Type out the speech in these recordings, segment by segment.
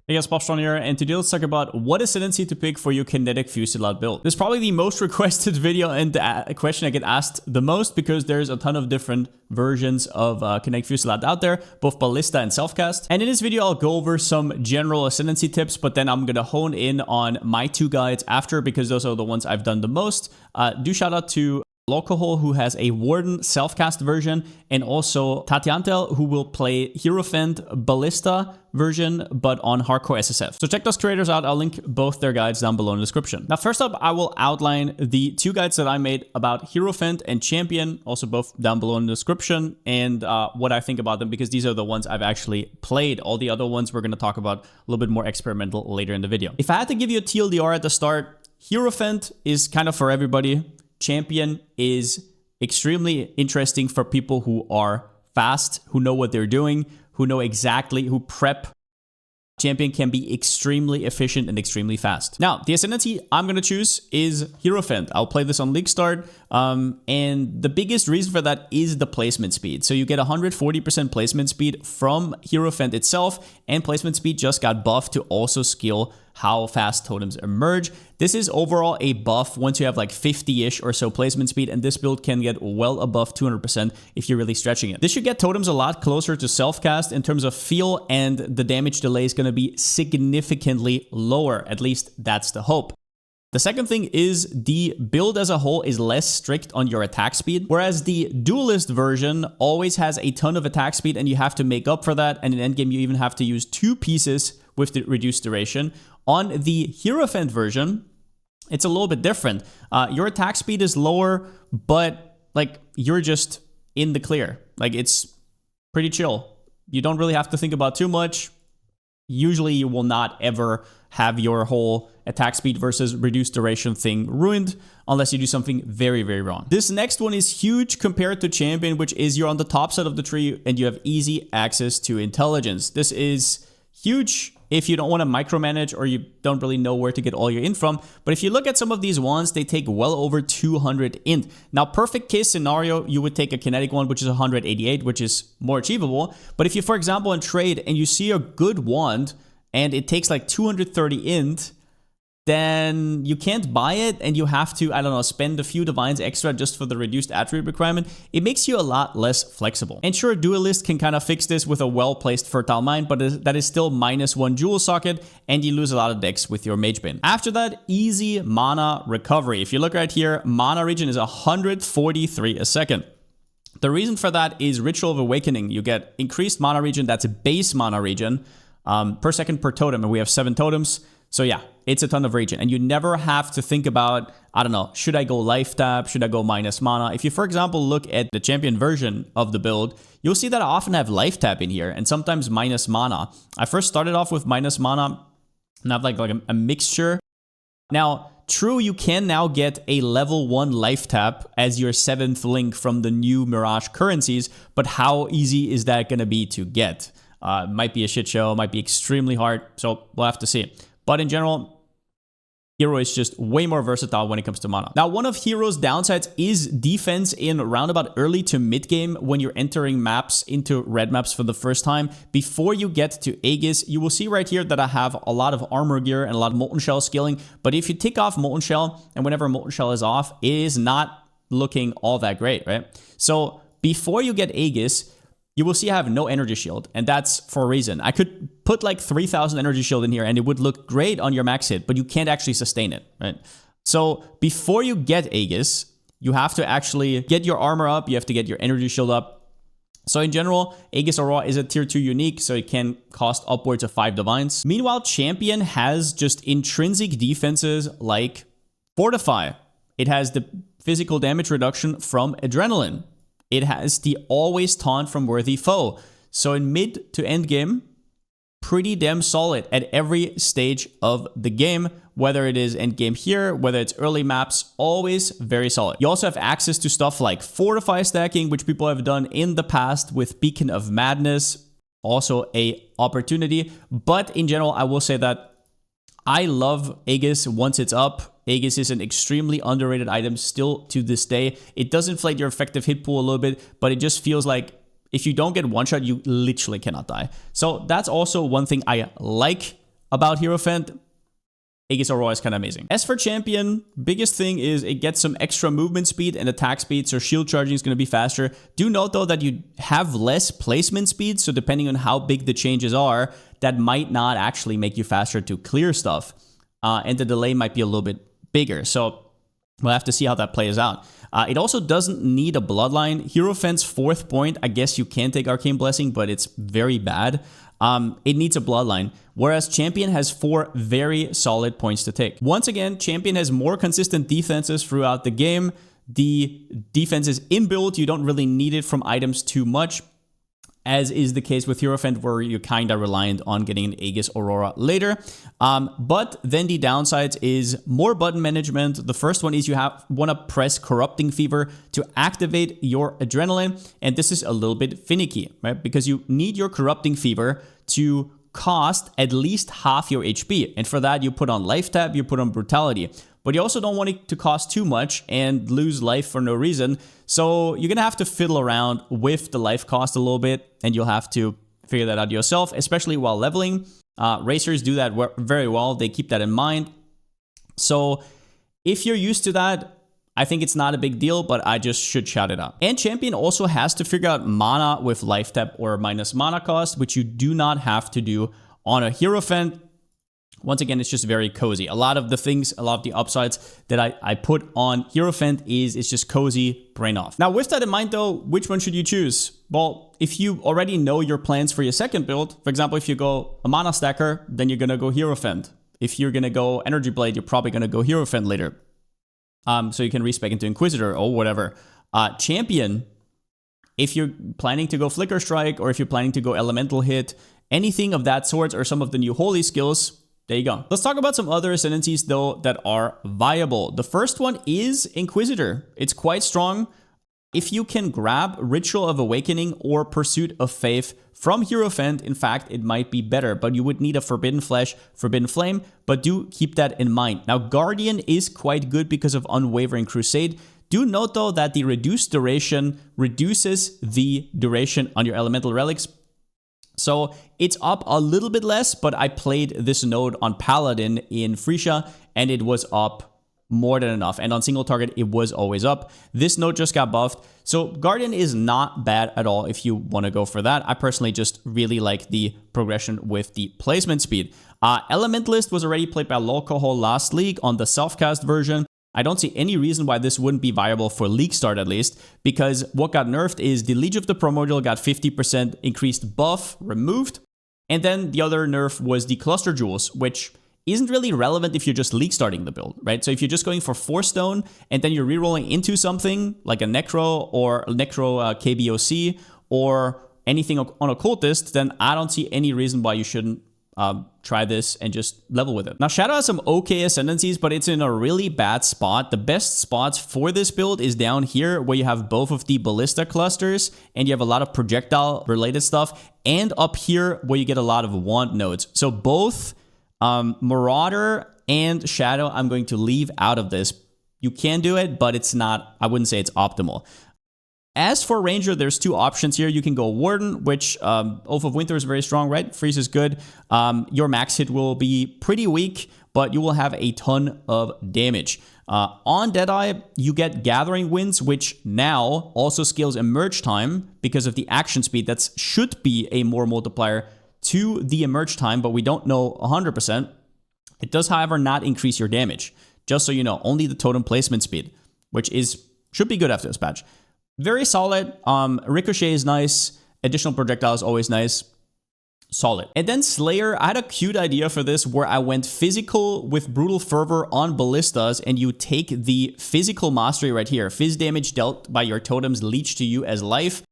Hey guys, Palsteron here, and today let's talk about what Ascendancy to pick for your Kinetic Fusillade build. This is probably the most requested video and the question I get asked the most because there's a ton of different versions of Kinetic Fusillade out there, both Ballista and Self-Cast. And in this video, I'll go over some general Ascendancy tips, but then I'm going to hone in on my two guides after because those are the ones I've done the most. Do shout out to Local, who has a Warden Self-Cast version, and also Tatiantel, who will play Hierophant Ballista version, but on Hardcore SSF. So check those creators out. I'll link both their guides down below in the description. Now, first up, I will outline the two guides that I made about Hierophant and Champion, also both down below in the description, and what I think about them, because these are the ones I've actually played. All the other ones we're going to talk about a little bit more experimental later in the video. If I had to give you a TLDR at the start, Hierophant is kind of for everybody. Champion is extremely interesting for people who are fast, who know what they're doing, who know exactly, who prep. Champion can be extremely efficient and extremely fast. Now, the Ascendancy I'm going to choose is Hierophant. I'll play this on League Start, and the biggest reason for that is the placement speed. So you get 140% placement speed from Hierophant itself, and placement speed just got buffed to also skill how fast totems emerge. This is overall a buff once you have like 50-ish or so placement speed, and this build can get well above 200% if you're really stretching it. This should get totems a lot closer to self-cast in terms of feel, and the damage delay is going to be significantly lower. At least that's the hope. The second thing is the build as a whole is less strict on your attack speed, whereas the Duelist version always has a ton of attack speed and you have to make up for that, and in endgame you even have to use 2 pieces with the reduced duration. On the Hierophant version, it's a little bit different. Your attack speed is lower, but like you're just in the clear. Like it's pretty chill. You don't really have to think about too much. Usually you will not ever have your whole attack speed versus reduced duration thing ruined unless you do something very, very wrong. This next one is huge compared to Champion, which is you're on the top side of the tree and you have easy access to intelligence. This is huge if you don't want to micromanage or you don't really know where to get all your int from. But if you look at some of these ones, they take well over 200 int. Now, perfect case scenario, you would take a Kinetic one, which is 188, which is more achievable. But if you, for example, in trade and you see a good wand and it takes like 230 int, then you can't buy it and you have to, I don't know, spend a few divines extra just for the reduced attribute requirement. It makes you a lot less flexible. And sure, Duelist can kind of fix this with a well-placed Fertile Mind, but that is still -1 jewel socket and you lose a lot of decks with your Mage Bin. After that, easy mana recovery. If you look right here, mana regen is 143 a second. The reason for that is Ritual of Awakening. You get increased mana regen, that's a base mana regen, per second per totem, and we have 7 totems. So yeah, it's a ton of regen, and you never have to think about, I don't know, should I go life tap? Should I go minus mana? If you, for example, look at the Champion version of the build, you'll see that I often have life tap in here and sometimes minus mana. I first started off with minus mana and I have like a mixture. Now, true, you can now get a level 1 life tap as your 7th link from the new Mirage currencies, but how easy is that going to be to get? Might be a shit show, might be extremely hard, so we'll have to see. But in general, Hero is just way more versatile when it comes to mana. Now, one of Hero's downsides is defense in roundabout early to mid game when you're entering maps into red maps for the first time. Before you get to Aegis, you will see right here that I have a lot of armor gear and a lot of Molten Shell scaling. But if you take off Molten Shell, and whenever Molten Shell is off, it is not looking all that great, right? So before you get Aegis, you will see I have no energy shield, and that's for a reason. I could put like 3,000 energy shield in here and it would look great on your max hit, but you can't actually sustain it, right? So before you get Aegis, you have to actually get your armor up, you have to get your energy shield up. So in general, Aegis Aurora is a tier 2 unique, so it can cost upwards of 5 divines. Meanwhile, Champion has just intrinsic defenses like Fortify. It has the physical damage reduction from Adrenaline. It has the always taunt from Worthy Foe. So in mid to end game, pretty damn solid at every stage of the game, whether it is end game here, whether it's early maps, always very solid. You also have access to stuff like Fortify stacking, which people have done in the past with Beacon of Madness, also a opportunity. But in general, I will say that I love Aegis once it's up. Aegis is an extremely underrated item still to this day. It does inflate your effective hit pool a little bit, but it just feels like if you don't get one shot, you literally cannot die. So that's also one thing I like about Hierophant, Aegis Aurora is kind of amazing. As for Champion, biggest thing is it gets some extra movement speed and attack speed, so shield charging is going to be faster. Do note though that you have less placement speed, so depending on how big the changes are, that might not actually make you faster to clear stuff. And the delay might be a little bit bigger, so we'll have to see how that plays out. It also doesn't need a Bloodline. Hierophant's 4th point, I guess you can take Arcane Blessing, but it's very bad. It needs a Bloodline, whereas Champion has 4 very solid points to take. Once again, Champion has more consistent defenses throughout the game. The defense is inbuilt. You don't really need it from items too much, as is the case with Hierophant, where you're kind of reliant on getting an Aegis Aurora later. But then the downsides is more button management. The first one is you want to press Corrupting Fever to activate your Adrenaline, and this is a little bit finicky, right? Because you need your Corrupting Fever to cost at least half your HP, and for that you put on Life Tap, you put on Brutality. But you also don't want it to cost too much and lose life for no reason. So you're going to have to fiddle around with the life cost a little bit, and you'll have to figure that out yourself, especially while leveling. Racers do that very well. They keep that in mind. So if you're used to that, I think it's not a big deal, but I just should shout it out. And Champion also has to figure out mana with Life Tap or minus mana cost, which you do not have to do on a Hierophant. Once again, it's just very cozy. A lot of the things, a lot of the upsides that I put on Hierophant is it's just cozy, brain off. Now, with that in mind though, which one should you choose? Well, if you already know your plans for your second build, for example, if you go a mana stacker, then you're gonna go Hierophant. If you're gonna go Energy Blade, you're probably gonna go Hierophant later. So you can respec into Inquisitor or whatever. Champion, if you're planning to go Flicker Strike, or if you're planning to go Elemental Hit, anything of that sort, or some of the new Holy skills, there you go. Let's talk about some other Ascendancies though that are viable. The first one is Inquisitor. It's quite strong. If you can grab Ritual of Awakening or Pursuit of Faith from Hierophant, in fact, it might be better, but you would need a Forbidden Flesh, Forbidden Flame, but do keep that in mind. Now, Guardian is quite good because of Unwavering Crusade. Do note though that the reduced duration reduces the duration on your Elemental Relics. So it's up a little bit less, but I played this node on Paladin in Frisia, and it was up more than enough. And on single target, it was always up. This node just got buffed. So Guardian is not bad at all if you want to go for that. I personally just really like the progression with the placement speed. Elementalist was already played by Lolcohol last league on the self-cast version. I don't see any reason why this wouldn't be viable for League Start at least, because what got nerfed is the Liege of the Primordial got 50% increased buff removed, and then the other nerf was the Cluster Jewels, which isn't really relevant if you're just League Starting the build, right? So if you're just going for 4 stone, and then you're rerolling into something like a Necro or Necro KBOC or anything on Occultist, then I don't see any reason why you shouldn't try this and just level with it. Now, Shadow has some okay Ascendancies, but it's in a really bad spot. The best spots for this build is down here, where you have both of the Ballista clusters and you have a lot of projectile related stuff, and up here where you get a lot of wand nodes. So both Marauder and Shadow I'm going to leave out of this. You can do it, but it's not, I wouldn't say it's optimal. As for Ranger, there's 2 options here. You can go Warden, which Oath of Winter is very strong, right? Freeze is good. Your max hit will be pretty weak, but you will have a ton of damage. On Deadeye, you get Gathering Winds, which now also scales Emerge time because of the action speed. That should be a more multiplier to the Emerge time, but we don't know 100%. It does, however, not increase your damage. Just so you know, only the totem placement speed, which should be good after this patch. Very solid. Ricochet is nice. Additional projectile is always nice. Solid. And then Slayer, I had a cute idea for this where I went physical with Brutal Fervor on Ballistas, and you take the physical mastery right here. Phys damage dealt by your totems leech to you as life.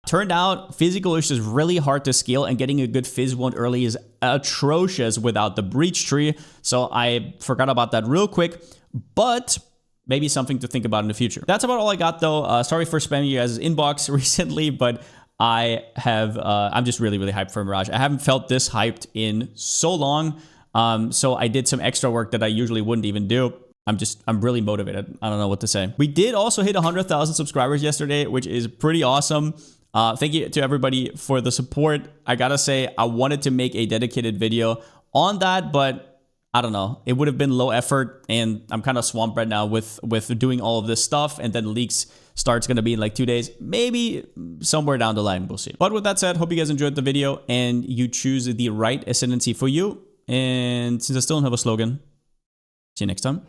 Turned out physical is just really hard to scale, and getting a good Fizz wound early is atrocious without the Breach Tree. So I forgot about that real quick. But maybe something to think about in the future. That's about all I got though. Sorry for spamming you guys' inbox recently, but I'm just really, really hyped for Mirage. I haven't felt this hyped in so long. So I did some extra work that I usually wouldn't even do. I'm really motivated. I don't know what to say. We did also hit 100,000 subscribers yesterday, which is pretty awesome. Thank you to everybody for the support. I gotta say, I wanted to make a dedicated video on that, but I don't know. It would have been low effort, and I'm kind of swamped right now with doing all of this stuff, and then leaks starts going to be in like 2 days. Maybe somewhere down the line, we'll see. But with that said, hope you guys enjoyed the video, and you choose the right Ascendancy for you. And since I still don't have a slogan, see you next time.